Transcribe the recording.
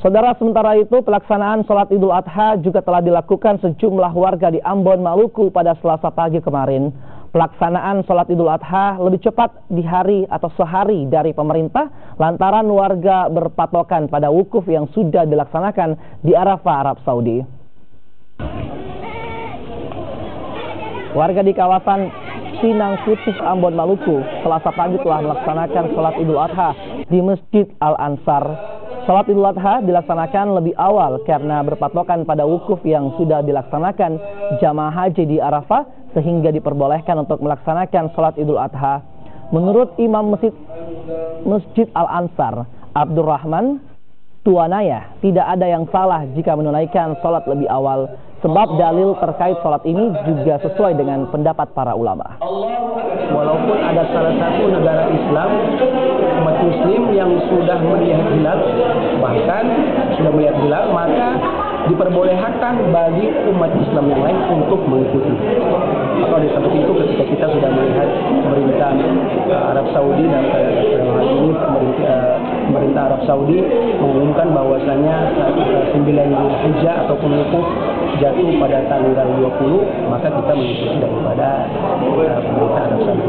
Saudara, sementara itu pelaksanaan sholat Idul Adha juga telah dilakukan sejumlah warga di Ambon, Maluku pada Selasa pagi kemarin. Pelaksanaan sholat Idul Adha lebih cepat di hari atau sehari dari pemerintah lantaran warga berpatokan pada wukuf yang sudah dilaksanakan di Arafah, Arab Saudi. Warga di kawasan Pinang Putih, Ambon, Maluku, Selasa pagi telah melaksanakan sholat Idul Adha di Masjid Al-Ansar. Sholat Idul Adha dilaksanakan lebih awal karena berpatokan pada wukuf yang sudah dilaksanakan jamaah haji di Arafah sehingga diperbolehkan untuk melaksanakan sholat Idul Adha. Menurut Imam Masjid Al-Ansar, Abdurrahman Tuanaya, tidak ada yang salah jika menunaikan sholat lebih awal, sebab dalil terkait sholat ini juga sesuai dengan pendapat para ulama. Walaupun ada salah satu negara Islam, umat muslim yang sudah melihat hilal, bahkan sudah melihat hilal, maka diperbolehkan bagi umat Islam yang lain untuk mengikuti. Maka oleh sebab itu ketika kita sudah melihat pemerintah Arab Saudi dan dalam hal ini pemerintah Arab Saudi mengumumkan bahwasanya 9 Zulhijjah ataupun wukuf jatuh pada tanggal 20, maka kita mengikuti daripada pemerintah Arab Saudi.